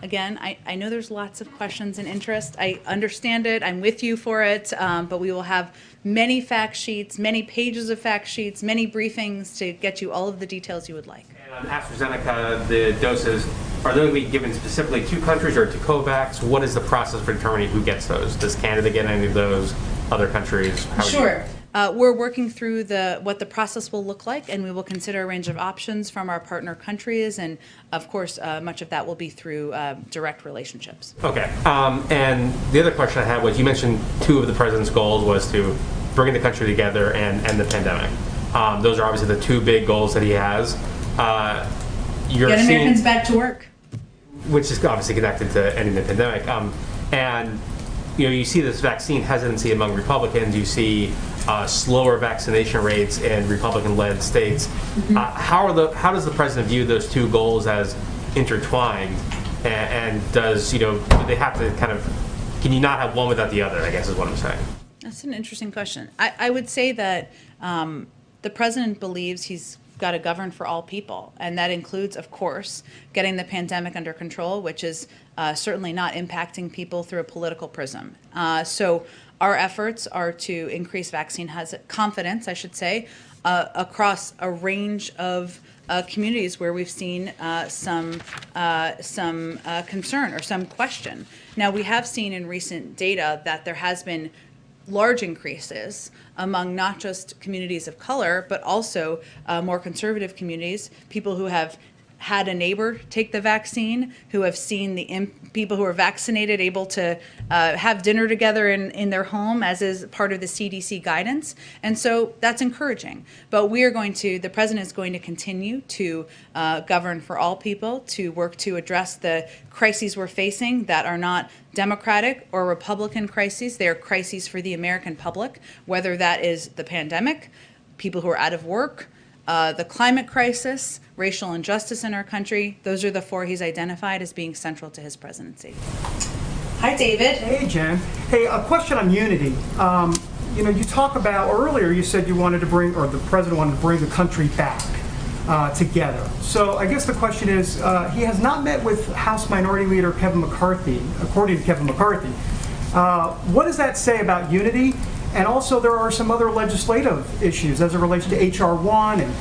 Again, I know there's lots of questions and interest. I understand it. I'm with you for it. But we will have many fact sheets, many pages of fact sheets, many briefings to get you all of the details you would like. And on AstraZeneca, the doses, are those being given specifically to countries or to COVAX? What is the process for determining who gets those? Does Canada get any of those? Other countries? Sure. We're working through what the process will look like, and we will consider a range of options from our partner countries, and of course, much of that will be through direct relationships. Okay. And the other question I had was, you mentioned two of the president's goals was to bring the country together and end the pandemic. Those are obviously the two big goals that he has. Get Americans back to work. Which is obviously connected to ending the pandemic. And you see this vaccine hesitancy among Republicans. You see slower vaccination rates in Republican-led states. Mm-hmm. How does the president view those two goals as intertwined? And does do they have to kind of? Can you not have one without the other? I guess is what I'm saying. That's an interesting question. I would say that the president believes he's got to govern for all people, and that includes, of course, getting the pandemic under control, which is certainly not impacting people through a political prism. So our efforts are to increase vaccine confidence, I should say, across a range of communities where we've seen some concern or some question. Now, we have seen in recent data that there has been large increases among not just communities of color, but also more conservative communities, people who have had a neighbor take the vaccine, who have seen the people who are vaccinated able to have dinner together in their home, as is part of the CDC guidance. And so that's encouraging. But the president is going to continue to govern for all people, to work to address the crises we're facing that are not Democratic or Republican crises. They are crises for the American public, whether that is the pandemic, people who are out of work, the climate crisis, racial injustice in our country. Those are the four he's identified as being central to his presidency. Hi, David. Hey, Jen. Hey, a question on unity. You talk about, earlier you said you wanted to bring, or the president wanted to bring the country back together. So I guess the question is, he has not met with House Minority Leader Kevin McCarthy, according to Kevin McCarthy. What does that say about unity? And also, there are some other legislative issues as it relates to H.R. 1 and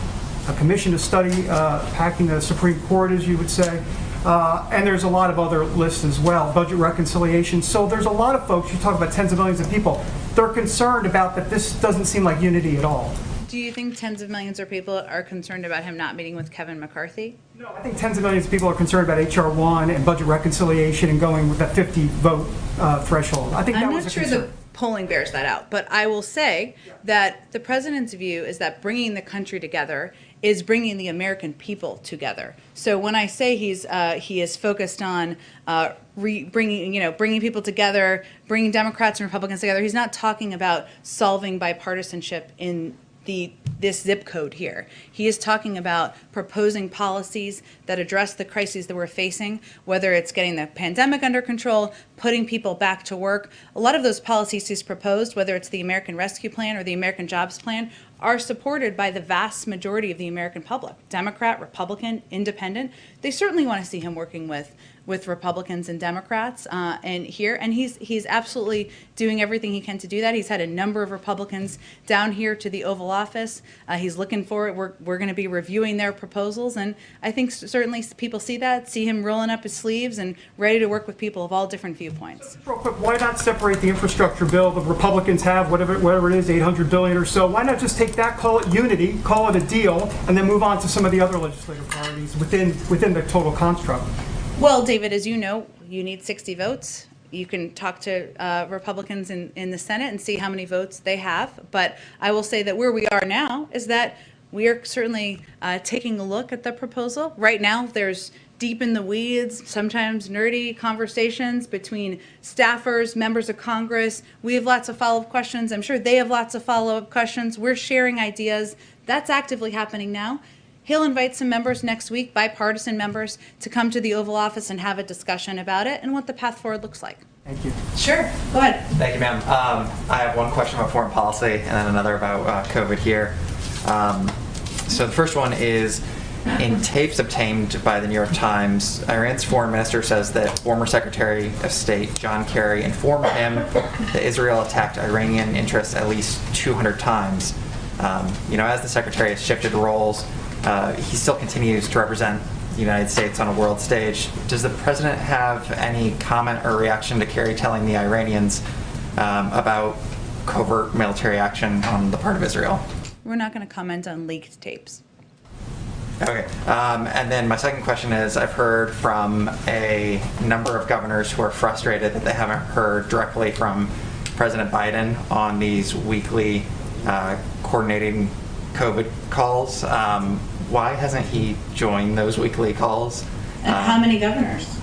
a commission to study packing the Supreme Court, as you would say. And there's a lot of other lists as well, budget reconciliation. So there's a lot of folks, you talk about tens of millions of people, they're concerned about that this doesn't seem like unity at all. Do you think tens of millions of people are concerned about him not meeting with Kevin McCarthy? No, I think tens of millions of people are concerned about H.R. 1 and budget reconciliation and going with that 50-vote threshold. I think that was a concern. I'm not sure the polling bears that out, but I will say that the president's view is that bringing the country together is bringing the American people together. So when I say he is focused on bringing people together, bringing Democrats and Republicans together, he's not talking about solving bipartisanship in this zip code here. He is talking about proposing policies that address the crises that we're facing, whether it's getting the pandemic under control, putting people back to work. A lot of those policies he's proposed, whether it's the American Rescue Plan or the American Jobs Plan, are supported by the vast majority of the American public. Democrat, Republican, Independent. They certainly want to see him working with Republicans and Democrats and he's absolutely doing everything he can to do that. He's had a number of Republicans down here to the Oval Office. He's looking for it. We're going to be reviewing their proposals, and I think certainly people see him rolling up his sleeves and ready to work with people of all different viewpoints. Real quick, why not separate the infrastructure bill the Republicans have, whatever it is, $800 billion or so? Why not just take that, call it unity, call it a deal, and then move on to some of the other legislative priorities within the total construct? Well, David, as you know, you need 60 votes. You can talk to Republicans in the Senate and see how many votes they have. But I will say that where we are now is that we are certainly taking a look at the proposal. Right now, there's deep in the weeds, sometimes nerdy conversations between staffers, members of Congress. We have lots of follow-up questions. I'm sure they have lots of follow-up questions. We're sharing ideas. That's actively happening now. He'll invite some members next week, bipartisan members, to come to the Oval Office and have a discussion about it and what the path forward looks like. Thank you. Sure, go ahead. Thank you, ma'am. I have one question about foreign policy and then another about COVID here. So the first one is, in tapes obtained by the New York Times, Iran's foreign minister says that former Secretary of State John Kerry informed him that Israel attacked Iranian interests at least 200 times. As the Secretary has shifted roles, he still continues to represent the United States on a world stage. Does the president have any comment or reaction to Kerry telling the Iranians about covert military action on the part of Israel. We're not going to comment on leaked tapes. Okay, and then my second question is, I've heard from a number of governors who are frustrated that they haven't heard directly from President Biden on these weekly coordinating COVID calls. Why hasn't he joined those weekly calls? And how many governors?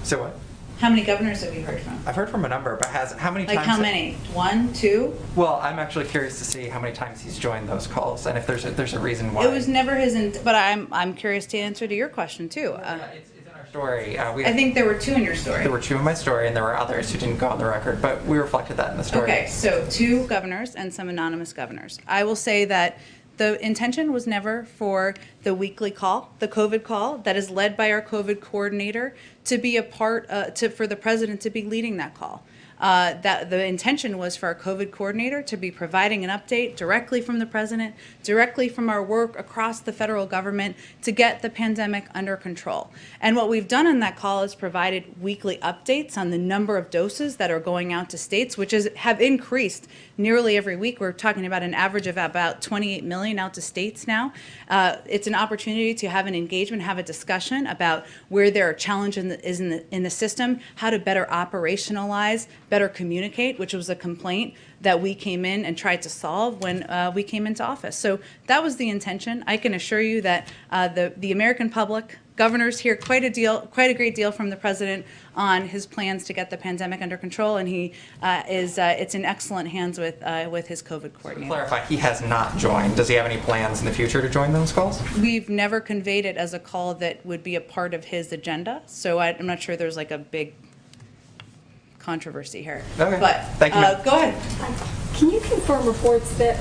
So what? How many governors have you heard from? I've heard from a number, but how many times? Like how many? 1, 2? Well, I'm actually curious to see how many times he's joined those calls, and if there's a reason why. It was never his, but I'm curious to answer to your question too. It's in our story. I think there were 2 in your story. There were 2 in my story, and there were others who didn't go on the record, but we reflected that in the story. Okay, so 2 governors and some anonymous governors. I will say that the intention was never for the weekly call, the COVID call that is led by our COVID coordinator, to be a part, for the president to be leading that call. That the intention was for our COVID coordinator to be providing an update directly from the president, directly from our work across the federal government to get the pandemic under control. And what we've done in that call is provided weekly updates on the number of doses that are going out to states, which have increased nearly every week. We're talking about an average of about 28 million out to states now. It's an opportunity to have an engagement, have a discussion about where there are challenges in the system, how to better operationalize, better communicate, which was a complaint that we came in and tried to solve when we came into office. So that was the intention. I can assure you that the American public, governors hear quite a great deal from the president on his plans to get the pandemic under control, and he it's in excellent hands with his COVID coordinator. To clarify, he has not joined. Does he have any plans in the future to join those calls? We've never conveyed it as a call that would be a part of his agenda, so I'm not sure there's like a big controversy here. Okay. But thank you. Go ahead. Can you confirm reports that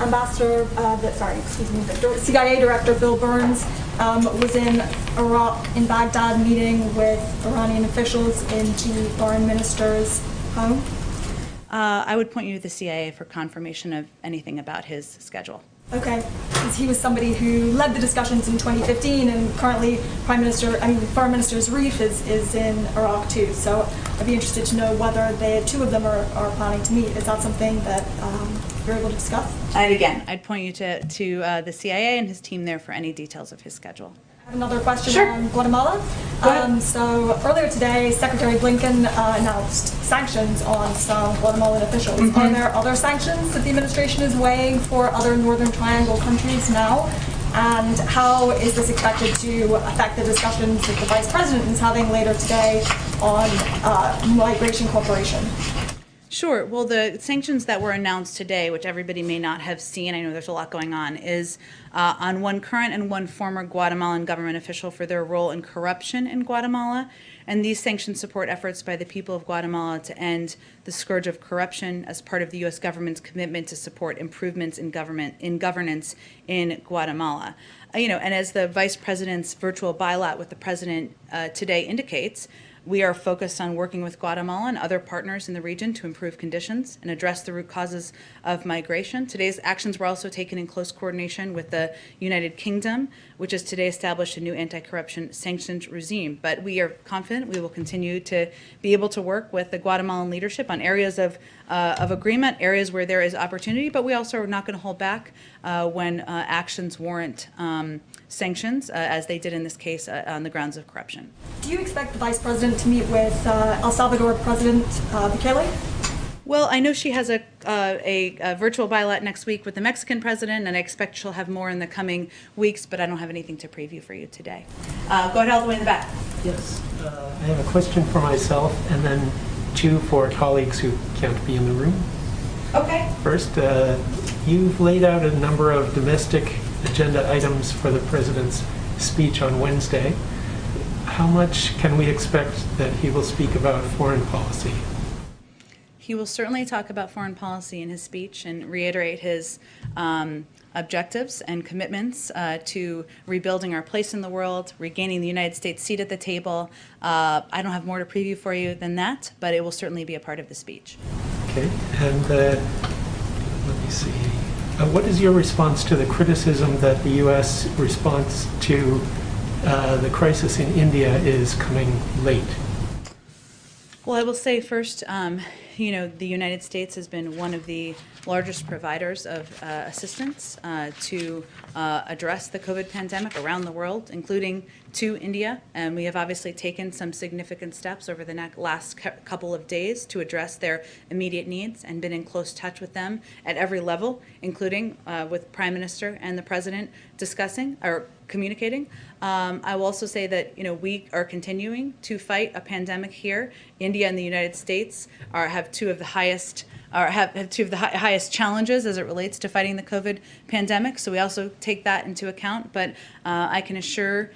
CIA Director Bill Burns was in Iraq, in Baghdad, meeting with Iranian officials in the foreign minister's home? I would point you to the CIA for confirmation of anything about his schedule. Okay, because he was somebody who led the discussions in 2015, and currently Foreign Minister Zarif is in Iraq too. So I'd be interested to know whether the 2 of them are planning to meet. Is that something that you're able to discuss? And again, I'd point you to the CIA and his team there for any details of his schedule. I have another question Sure. on Guatemala. So earlier today, Secretary Blinken announced sanctions on some Guatemalan officials. Mm-hmm. Are there other sanctions that the administration is weighing for other Northern Triangle countries now? And how is this expected to affect the discussions that the Vice President is having later today on migration cooperation? Sure. Well, the sanctions that were announced today, which everybody may not have seen, I know there's a lot going on, is on 1 current and 1 former Guatemalan government official for their role in corruption in Guatemala. And these sanctions support efforts by the people of Guatemala to end the scourge of corruption as part of the U.S. government's commitment to support improvements in governance in Guatemala. And as the Vice President's virtual bilat with the President today indicates, we are focused on working with Guatemala and other partners in the region to improve conditions and address the root causes of migration. Today's actions were also taken in close coordination with the United Kingdom, which has today established a new anti-corruption sanctions regime. But we are confident we will continue to be able to work with the Guatemalan leadership on areas of agreement, areas where there is opportunity, but we also are not going to hold back when actions warrant sanctions, as they did in this case on the grounds of corruption. Do you expect the Vice President to meet with El Salvador President Bukele? Well, I know she has a virtual bilat next week with the Mexican president, and I expect she'll have more in the coming weeks, but I don't have anything to preview for you today. Go ahead all the way in the back. Yes, I have a question for myself and then 2 for colleagues who can't be in the room. Okay. First, you've laid out a number of domestic agenda items for the president's speech on Wednesday. How much can we expect that he will speak about foreign policy? He will certainly talk about foreign policy in his speech and reiterate his objectives and commitments to rebuilding our place in the world, regaining the United States seat at the table. I don't have more to preview for you than that, but it will certainly be a part of the speech. Okay, and let me see. What is your response to the criticism that the U.S. response to the crisis in India is coming late? Well, I will say first, the United States has been one of the largest providers of assistance to address the COVID pandemic around the world, including to India. And we have obviously taken some significant steps over the last couple of days to address their immediate needs and been in close touch with them at every level, including with Prime Minister and the President discussing or communicating. I will also say that we are continuing to fight a pandemic here. India and the United States have two of the highest highest challenges as it relates to fighting the COVID pandemic. So we also take that into account. But I can assure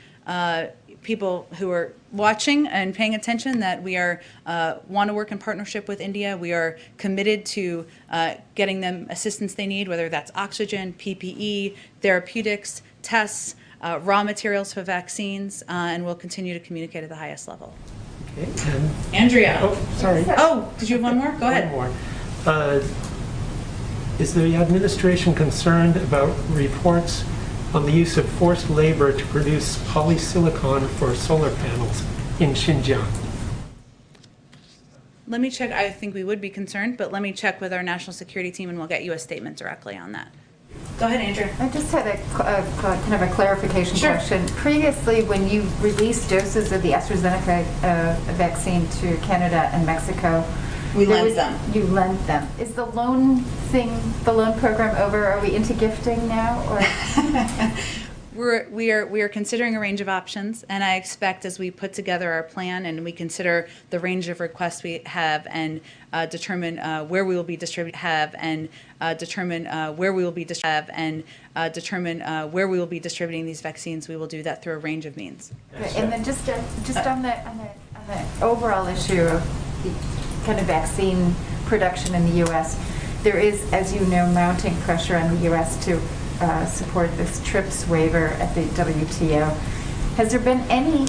people who are watching and paying attention that we are want to work in partnership with India. We are committed to getting them assistance they need, whether that's oxygen, PPE, therapeutics, tests, raw materials for vaccines, and we'll continue to communicate at the highest level. Okay. And Andrea. Oh, sorry. Oh, did you have one more? Go ahead. One more. Is the administration concerned about reports on the use of forced labor to produce polysilicon for solar panels in Xinjiang? Let me check. I think we would be concerned, but let me check with our national security team and we'll get you a statement directly on that. Go ahead, Andrea. I just had a kind of a clarification question. Previously, when you released doses of the AstraZeneca vaccine to Canada and Mexico, we lent them. You lent them. Is the loan program over? Are we into gifting now, or? We are considering a range of options, and I expect as we put together our plan and we consider the range of requests we have and determine where we will be distributing these vaccines, we will do that through a range of means. Okay, and then just on the overall issue of the kind of vaccine production in the U.S., there is, as you know, mounting pressure on the U.S. to support this TRIPS waiver at the WTO. Has there been any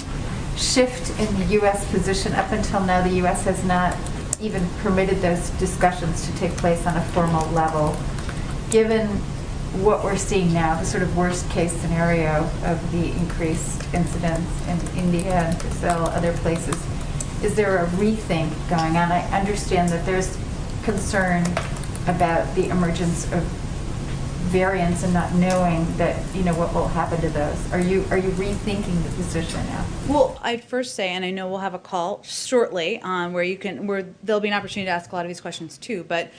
shift in the U.S. position? Up until now, the U.S. has not even permitted those discussions to take place on a formal level. Given what we're seeing now, the sort of worst case scenario of the increased incidence in India and Brazil, other places, is there a rethink going on? I understand that there's concern about the emergence of variants and not knowing that, what will happen to those. Are you rethinking the position now? Well, I'd first say, and I know we'll have a call shortly where there'll be an opportunity to ask a lot of these questions too, but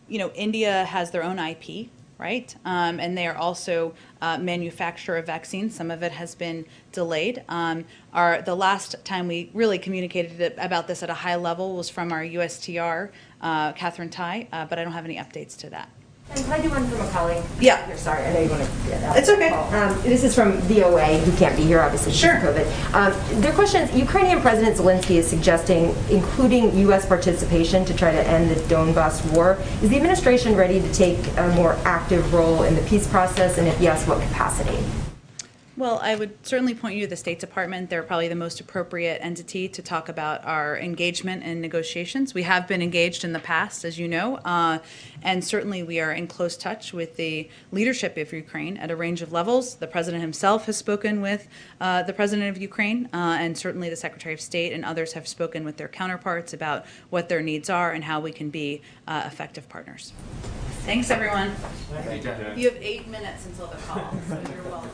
India has their own IP, right? And they are also manufacturer of vaccines. Some of it has been delayed. The last time we really communicated about this at a high level was from our USTR, Catherine Tai, but I don't have any updates to that. And can I do one from a colleague? Yeah. You're sorry, I know you want to get out. It's okay. This is from VOA, who can't be here, obviously, due to COVID. Their question is, Ukrainian President Zelensky is suggesting including U.S. participation to try to end the Donbass war. Is the administration ready to take a more active role in the peace process, and if yes, what capacity? Well, I would certainly point you to the State Department. They're probably the most appropriate entity to talk about our engagement in negotiations. We have been engaged in the past, as you know, and certainly we are in close touch with the leadership of Ukraine at a range of levels. The President himself has spoken with the President of Ukraine, and certainly the Secretary of State and others have spoken with their counterparts about what their needs are and how we can be effective partners. Thanks, everyone. Thank you. You have 8 minutes until the call, so you're welcome.